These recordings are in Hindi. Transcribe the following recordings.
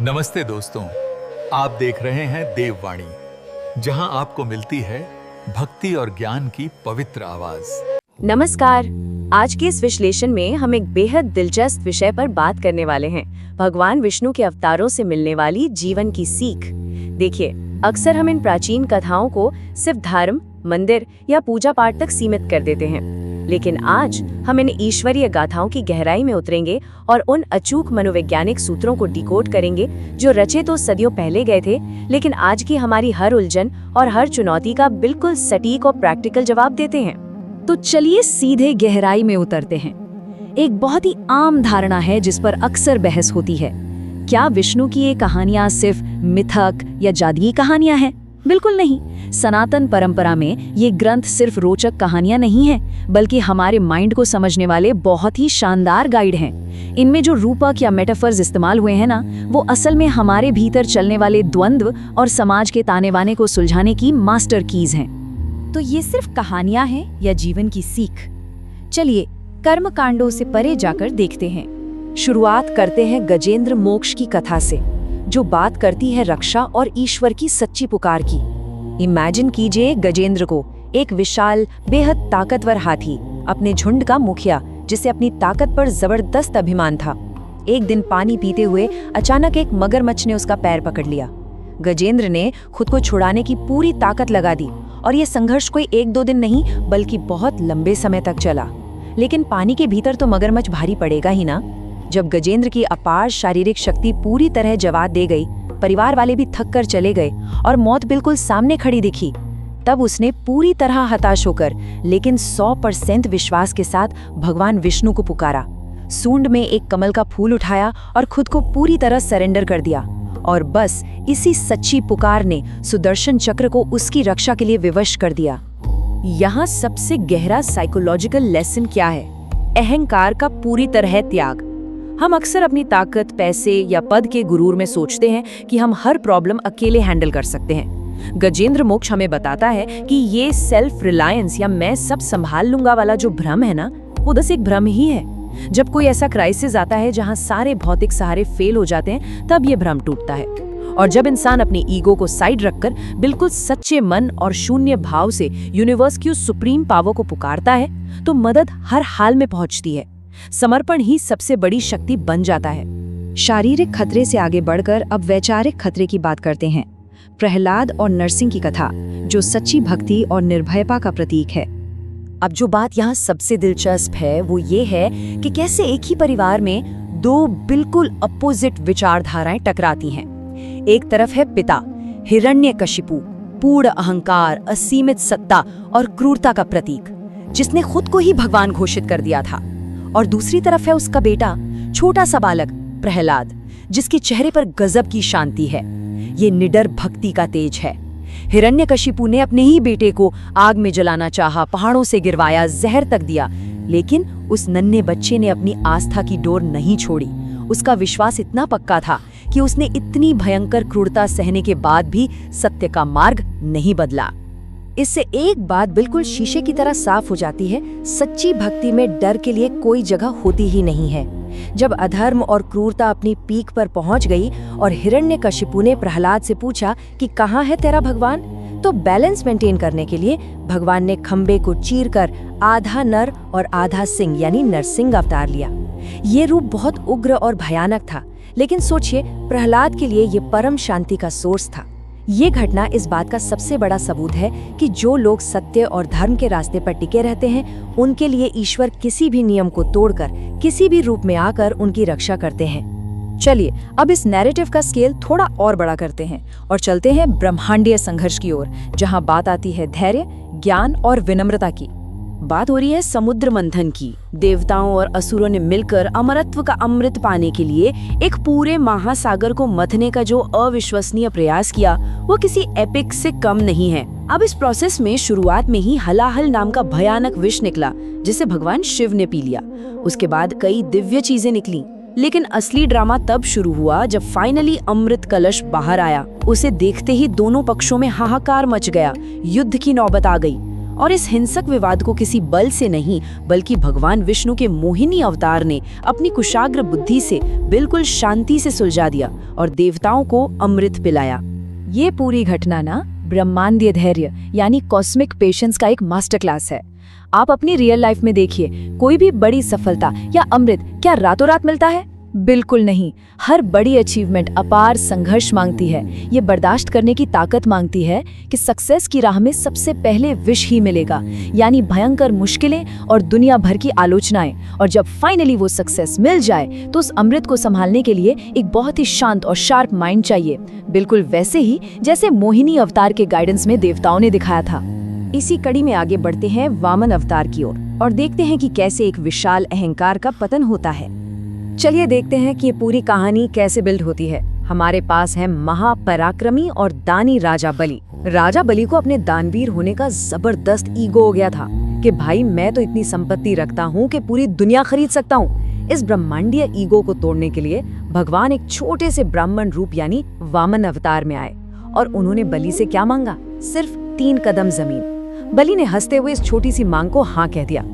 नमस्ते दोस्तों, आप देख रहे हैं देववाणी, जहां आपको मिलती है भक्ति और ज्ञान की पवित्र आवाज। नमस्कार। आज के इस विश्लेषण में हम एक बेहद दिलचस्प विषय पर बात करने वाले हैं, भगवान विष्णु के अवतारों से मिलने वाली जीवन की सीख। देखिए, अक्सर हम इन प्राचीन कथाओं को सिर्फ धर्म, मंदिर या पूजा पाठ तक सीमित कर देते हैं, लेकिन आज हम इन ईश्वरीय गाथाओं की गहराई में उतरेंगे और उन अचूक मनोवैज्ञानिक सूत्रों को डिकोड करेंगे जो रचे तो सदियों पहले गए थे, लेकिन आज की हमारी हर उलझन और हर चुनौती का बिल्कुल सटीक और प्रैक्टिकल जवाब देते हैं। तो चलिए सीधे गहराई में उतरते हैं। एक बहुत ही आम धारणा है जिस पर अक्सर बहस होती है, क्या विष्णु की ये कहानियां सिर्फ मिथक या जादुई कहानियां हैं? बिल्कुल नहीं। सनातन परंपरा में ये ग्रंथ सिर्फ रोचक कहानियां नहीं हैं, बल्कि हमारे माइंड को समझने वाले बहुत ही शानदार गाइड हैं। इनमें जो रूपक या मेटाफर्स इस्तेमाल हुए हैं ना, वो असल में हमारे भीतर चलने वाले द्वंद्व और समाज के ताने बाने को सुलझाने की मास्टर कीज हैं। तो ये सिर्फ कहानियां हैं या जीवन की सीख? चलिए कर्म कांडों से परे जाकर देखते हैं। शुरुआत करते हैं गजेंद्र मोक्ष की कथा से, जो बात करती है रक्षा और ईश्वर की सच्ची पुकार की। इमेजिन कीजिए गजेंद्र को, एक विशाल बेहद ताकतवर हाथी, अपने झुंड का मुखिया, जिसे अपनी ताकत पर जबरदस्त अभिमान था। एक दिन पानी पीते हुए अचानक एक मगरमच्छ ने उसका पैर पकड़ लिया। गजेंद्र ने खुद को छुड़ाने की पूरी ताकत लगा दी और ये संघर्ष कोई 1-2 दिन नहीं बल्कि बहुत लंबे समय तक चला। लेकिन पानी के भीतर तो मगरमच्छ भारी पड़ेगा ही ना। जब गजेंद्र की अपार शारीरिक शक्ति पूरी तरह जवाब दे गई, परिवार वाले भी थक कर चले गए और मौत बिल्कुल सामने खड़ी दिखी, तब उसने पूरी तरह हताश होकर लेकिन 100% विश्वास के साथ भगवान विष्णु को पुकारा। सूंड में एक कमल का फूल उठाया और खुद को पूरी तरह सरेंडर कर दिया। और बस इसी सच्ची पुकार ने सुदर्शन चक्र को उसकी रक्षा के लिए विवश कर दिया। यहाँ सबसे गहरा साइकोलॉजिकल लेसन क्या है? अहंकार का पूरी तरह त्याग। हम अक्सर अपनी ताकत, पैसे या पद के गुरूर में सोचते हैं कि हम हर प्रॉब्लम अकेले हैंडल कर सकते हैं। गजेंद्र मोक्ष हमें बताता है कि ये सेल्फ रिलायंस या मैं सब संभाल लूंगा वाला जो भ्रम है ना, वो बस एक भ्रम ही है। जब कोई ऐसा क्राइसिस आता है जहां सारे भौतिक सहारे फेल हो जाते हैं, तब ये भ्रम टूटता है। और जब इंसान अपनी ईगो को साइड रखकर बिल्कुल सच्चे मन और शून्य भाव से यूनिवर्स की उस सुप्रीम पावर को पुकारता है, तो मदद हर हाल में पहुंचती है। समर्पण ही सबसे बड़ी शक्ति बन जाता है। शारीरिक खतरे से आगे बढ़कर अब वैचारिक खतरे की बात करते हैं। प्रहलाद और नरसिंह की कथा, जो सच्ची भक्ति और निर्भयता का प्रतीक है। अब जो बात यहाँ सबसे दिलचस्प है वो ये है कि कैसे एक ही परिवार में दो बिल्कुल अपोजिट विचारधाराएं टकराती हैं। एक तरफ है पिता हिरण्यकशिपु, पूर्ण अहंकार, असीमित सत्ता और क्रूरता का प्रतीक, जिसने खुद को ही भगवान घोषित कर दिया था। और दूसरी तरफ है उसका बेटा, छोटा सा बालक प्रहलाद, जिसके चेहरे पर गजब की शांति है। ये निडर भक्ति का तेज है। हिरण्यकशिपु ने अपने ही बेटे को आग में जलाना चाहा, पहाड़ों से गिरवाया, जहर तक दिया, लेकिन उस नन्हे बच्चे ने अपनी आस्था की डोर नहीं छोड़ी। उसका विश्वास इतना पक्का था कि उसने इतनी भयंकर क्रूरता सहने के बाद भी सत्य का मार्ग नहीं बदला। इससे एक बात बिल्कुल शीशे की तरह साफ हो जाती है, सच्ची भक्ति में डर के लिए कोई जगह होती ही नहीं है। जब अधर्म और क्रूरता अपनी पीक पर पहुंच गई और हिरण्यकशिपु ने प्रहलाद से पूछा कि कहाँ है तेरा भगवान, तो बैलेंस मेंटेन करने के लिए भगवान ने खंबे को चीरकर आधा नर और आधा सिंह यानी नरसिंह अवतार लिया। ये रूप बहुत उग्र और भयानक था, लेकिन सोचिए, प्रहलाद के लिए ये परम शांति का सोर्स था। ये घटना इस बात का सबसे बड़ा सबूत है कि जो लोग सत्य और धर्म के रास्ते पर टिके रहते हैं, उनके लिए ईश्वर किसी भी नियम को तोड़कर किसी भी रूप में आकर उनकी रक्षा करते हैं। चलिए अब इस नैरेटिव का स्केल थोड़ा और बड़ा करते हैं और चलते हैं ब्रह्मांडीय संघर्ष की ओर, जहां बात आती है धैर्य, ज्ञान और विनम्रता की। बात हो रही है समुद्र मंथन की। देवताओं और असुरों ने मिलकर अमरत्व का अमृत पाने के लिए एक पूरे महासागर को मथने का जो अविश्वसनीय प्रयास किया, वो किसी एपिक से कम नहीं है। अब इस प्रोसेस में शुरुआत में ही हलाहल नाम का भयानक विष निकला, जिसे भगवान शिव ने पी लिया। उसके बाद कई दिव्य चीजें निकली, लेकिन असली ड्रामा तब शुरू हुआ जब फाइनली अमृत कलश बाहर आया। उसे देखते ही दोनों पक्षों में हाहाकार मच गया, युद्ध की नौबत आ गई। और इस हिंसक विवाद को किसी बल से नहीं बल्कि भगवान विष्णु के मोहिनी अवतार ने अपनी कुशाग्र बुद्धि से बिल्कुल शांति से सुलझा दिया और देवताओं को अमृत पिलाया। ये पूरी घटना ना ब्रह्मांडीय धैर्य यानी कॉस्मिक पेशेंस का एक मास्टर क्लास है। आप अपनी रियल लाइफ में देखिए, कोई भी बड़ी सफलता या अमृत क्या रातों रात मिलता है? बिल्कुल नहीं। हर बड़ी अचीवमेंट अपार संघर्ष मांगती है। ये बर्दाश्त करने की ताकत मांगती है कि सक्सेस की राह में सबसे पहले विष ही मिलेगा, यानी भयंकर मुश्किलें और दुनिया भर की आलोचनाएं। और जब फाइनली वो सक्सेस मिल जाए तो उस अमृत को संभालने के लिए एक बहुत ही शांत और शार्प माइंड चाहिए, बिल्कुल वैसे ही जैसे मोहिनी अवतार के गाइडेंस में देवताओं ने दिखाया था। इसी कड़ी में आगे बढ़ते हैं वामन अवतार की ओर और देखते हैं कि कैसे एक विशाल अहंकार का पतन होता है। चलिए देखते हैं कि ये पूरी कहानी कैसे बिल्ड होती है। हमारे पास है महापराक्रमी और दानी राजा बलि। राजा बलि को अपने दानवीर होने का जबरदस्त ईगो हो गया था कि भाई मैं तो इतनी संपत्ति रखता हूँ कि पूरी दुनिया खरीद सकता हूँ। इस ब्रह्मांडीय ईगो को तोड़ने के लिए भगवान एक छोटे से ब्राह्मण रूप यानी वामन अवतार में आए और उन्होंने बलि से क्या मांगा? सिर्फ 3 कदम जमीन। बलि ने हंसते हुए इस छोटी सी मांग को हाँ कह दिया,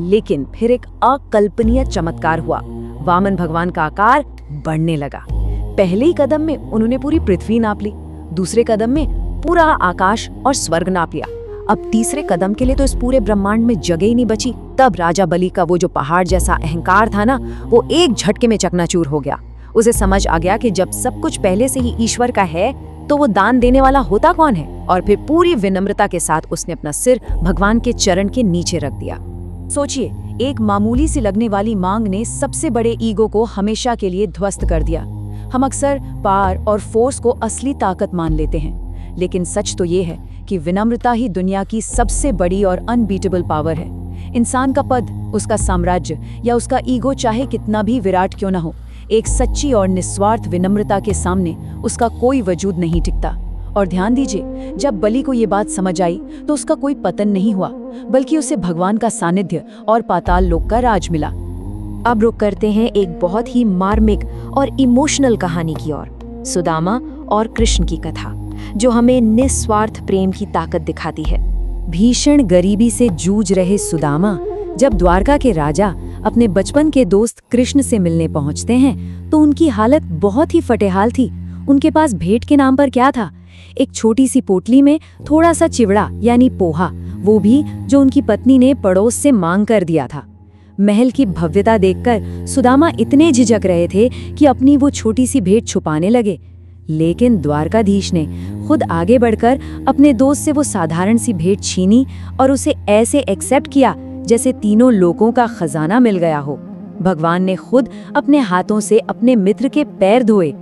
लेकिन फिर एक अकल्पनीय चमत्कार हुआ। वामन भगवान का आकार बढ़ने लगा। पहले ही कदम में उन्होंने पूरी पृथ्वी नाप ली, दूसरे कदम में पूरा आकाश और स्वर्ग नाप लिया। अब तीसरे कदम के लिए तो इस पूरे ब्रह्मांड में जगह ही नहीं बची। तब राजा बलि का वो जो पहाड़ जैसा अहंकार था ना, वो एक झटके में चकनाचूर हो गया। उसे समझ आ गया कि जब सब कुछ पहले से ही ईश्वर का है तो वो दान देने वाला होता कौन है। और फिर पूरी विनम्रता के साथ उसने अपना सिर भगवान के चरण के नीचे रख दिया। सोचिए, एक मामूली सी लगने वाली मांग ने सबसे बड़े ईगो को हमेशा के लिए ध्वस्त कर दिया। हम अक्सर पावर और फोर्स को असली ताकत मान लेते हैं, लेकिन सच तो ये है कि विनम्रता ही दुनिया की सबसे बड़ी और अनबीटेबल पावर है। इंसान का पद, उसका साम्राज्य या उसका ईगो चाहे कितना भी विराट क्यों ना हो, एक सच्ची और निस्वार्थ विनम्रता के सामने उसका कोई वजूद नहीं टिकता। और ध्यान दीजिए, जब बलि को ये बात समझ आई तो उसका कोई पतन नहीं हुआ, बल्कि उसे भगवान का सानिध्य और पाताल लोक का राज मिला। अब रुक करते हैं एक बहुत ही मार्मिक और इमोशनल कहानी की ओर, सुदामा और कृष्ण की कथा, जो हमें निस्वार्थ प्रेम की ताकत दिखाती है। भीषण गरीबी से जूझ रहे सुदामा जब द्वारका के राजा अपने बचपन के दोस्त कृष्ण से मिलने पहुंचते हैं तो उनकी हालत बहुत ही फटेहाल थी। उनके पास भेंट के नाम पर क्या था? एक छोटी सी पोटली में थोड़ा सा चिवड़ा यानी पोहा, वो भी जो उनकी पत्नी ने पड़ोस से मांग कर दिया था। महल की भव्यता देखकर सुदामा इतने झिझक रहे थे कि अपनी वो छोटी सी भेंट छुपाने लगे, लेकिन द्वारकाधीश ने खुद आगे बढ़कर अपने दोस्त से वो साधारण सी भेंट छीनी और उसे ऐसे एक्सेप्ट किया जैसे तीनों लोगों का खजाना मिल गया हो। भगवान ने खुद अपने हाथों से अपने मित्र के पैर धोए।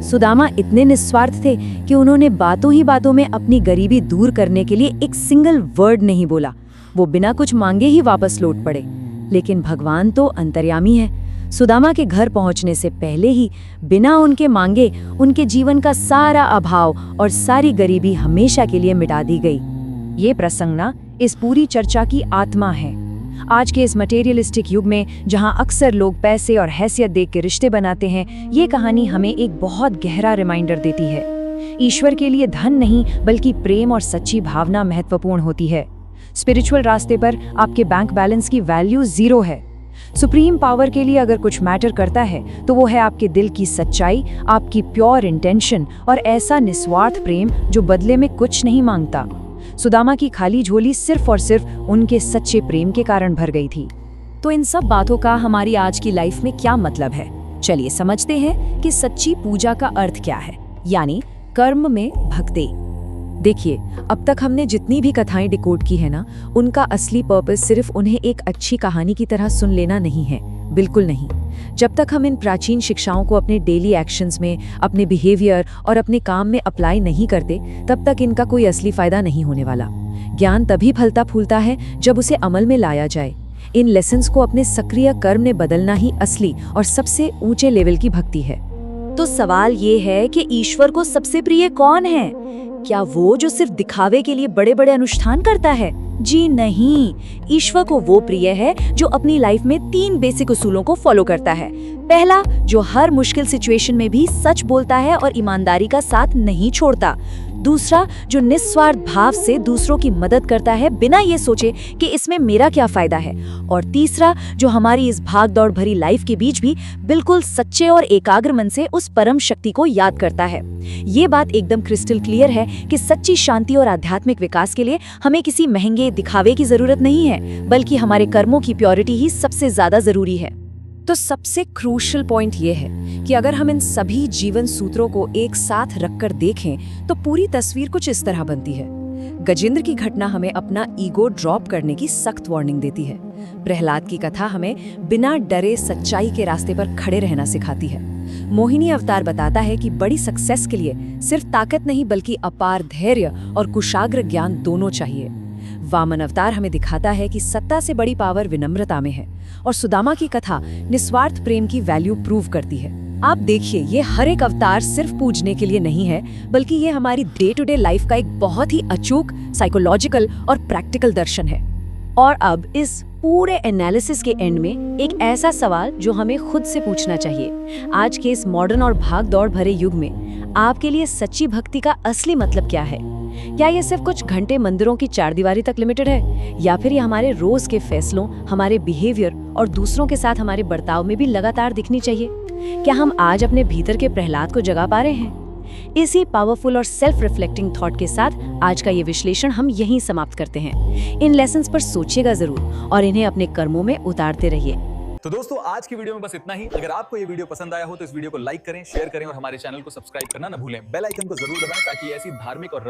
सुदामा इतने निस्वार्थ थे कि उन्होंने बातों ही बातों में अपनी गरीबी दूर करने के लिए एक सिंगल वर्ड नहीं बोला। वो बिना कुछ मांगे ही वापस लौट पड़े। लेकिन भगवान तो अंतर्यामी है। सुदामा के घर पहुंचने से पहले ही बिना उनके मांगे उनके जीवन का सारा अभाव और सारी गरीबी हमेशा के लिए मिटा दी गई। ये प्रसंग ना इस पूरी चर्चा की आत्मा है। आज के इस मटेरियलिस्टिक युग में जहां अक्सर लोग पैसे और हैसियत देख के रिश्ते बनाते हैं, ये कहानी हमें एक बहुत गहरा रिमाइंडर देती है। ईश्वर के लिए धन नहीं बल्कि प्रेम और सच्ची भावना महत्वपूर्ण होती है। स्पिरिचुअल रास्ते पर आपके बैंक बैलेंस की वैल्यू 0 है। सुप्रीम पावर के लिए अगर कुछ मैटर करता है तो वो है आपके दिल की सच्चाई, आपकी प्योर इंटेंशन और ऐसा निस्वार्थ प्रेम जो बदले में कुछ नहीं मांगता। सुदामा की खाली झोली सिर्फ और सिर्फ उनके सच्चे प्रेम के कारण भर गई थी। तो इन सब बातों का हमारी आज की लाइफ में क्या मतलब है? चलिए समझते हैं कि सच्ची पूजा का अर्थ क्या है, यानी कर्म में भक्ति। देखिए, अब तक हमने जितनी भी कथाएं डिकोड की है ना, उनका असली पर्पस सिर्फ उन्हें एक अच्छी कहानी की तरह सुन लेना नहीं है, बिल्कुल नहीं। जब तक हम इन प्राचीन शिक्षाओं को अपने डेली एक्शंस में, अपने बिहेवियर और अपने काम में अप्लाई नहीं करते, तब तक इनका कोई असली फायदा नहीं होने वाला। ज्ञान तभी फलता फूलता है जब उसे अमल में लाया जाए। इन लेसन्स को अपने सक्रिय कर्म में बदलना ही असली और सबसे ऊंचे लेवल की भक्ति है। तो सवाल ये है कि ईश्वर को सबसे प्रिय कौन है? क्या वो जो सिर्फ दिखावे के लिए बड़े बड़े अनुष्ठान करता है? जी नहीं, ईश्वर को वो प्रिय है जो अपनी लाइफ में 3 बेसिक उसूलों को फॉलो करता है। पहला, जो हर मुश्किल सिचुएशन में भी सच बोलता है और ईमानदारी का साथ नहीं छोड़ता। दूसरा जो निस्वार्थ भाव से दूसरों की मदद करता है बिना ये सोचे कि इसमें मेरा क्या फायदा है, और तीसरा जो हमारी इस भाग-दौड़ भरी लाइफ के बीच भी बिल्कुल सच्चे और एकाग्र मन से उस परम शक्ति को याद करता है। ये बात एकदम क्रिस्टल क्लियर है कि सच्ची शांति और आध्यात्मिक विकास के लिए हमें किसी महंगे दिखावे की जरूरत नहीं है, बल्कि हमारे कर्मों की प्योरिटी ही सबसे ज्यादा जरूरी है। तो सबसे क्रूशियल पॉइंट ये है कि अगर हम इन सभी जीवन सूत्रों को एक साथ रखकर देखें तो पूरी तस्वीर कुछ इस तरह बनती है। गजेंद्र की घटना हमें अपना ईगो ड्रॉप करने की सख्त वार्निंग देती है। प्रहलाद की कथा हमें बिना डरे सच्चाई के रास्ते पर खड़े रहना सिखाती है। मोहिनी अवतार बताता है कि बड़ी सक्सेस के लिए सिर्फ ताकत नहीं बल्कि अपार धैर्य और कुशाग्र ज्ञान दोनों चाहिए। वामन अवतार हमें दिखाता है कि सत्ता से बड़ी पावर विनम्रता में है, और सुदामा की कथा निस्वार्थ प्रेम की वैल्यू प्रूव करती है। आप देखिए, ये हर एक अवतार सिर्फ पूजने के लिए नहीं है, बल्कि ये हमारी डे टू डे लाइफ का एक बहुत ही अचूक साइकोलॉजिकल और प्रैक्टिकल दर्शन है। और अब इस पूरे एनालिसिस के एंड में एक ऐसा सवाल जो हमें खुद से पूछना चाहिए, आज के इस मॉडर्न और भाग दौड़ भरे युग में आपके लिए सच्ची भक्ति का असली मतलब क्या है? क्या ये सिर्फ कुछ घंटे मंदिरों की चारदीवारी तक लिमिटेड है, या फिर ये हमारे रोज के फैसलों, हमारे बिहेवियर और दूसरों के साथ हमारे बर्ताव में भी लगातार दिखनी चाहिए? क्या हम आज अपने भीतर के प्रहलाद को जगा पा रहे हैं? इसी पावरफुल और सेल्फ रिफ्लेक्टिंग थॉट के साथ आज का ये विश्लेषण हम यहीं समाप्त करते हैं। इन लेसन्स पर सोचिएगा जरूर और इन्हें अपने कर्मों में उतारते रहिए। तो दोस्तों, आज की वीडियो में बस इतना ही। अगर आपको ये वीडियो पसंद आया हो तो इस वीडियो को लाइक करें, शेयर करें और हमारे चैनल को सब्सक्राइब करना न भूलें। बेल आइकन को जरूर दबाएं ताकि ऐसी धार्मिक और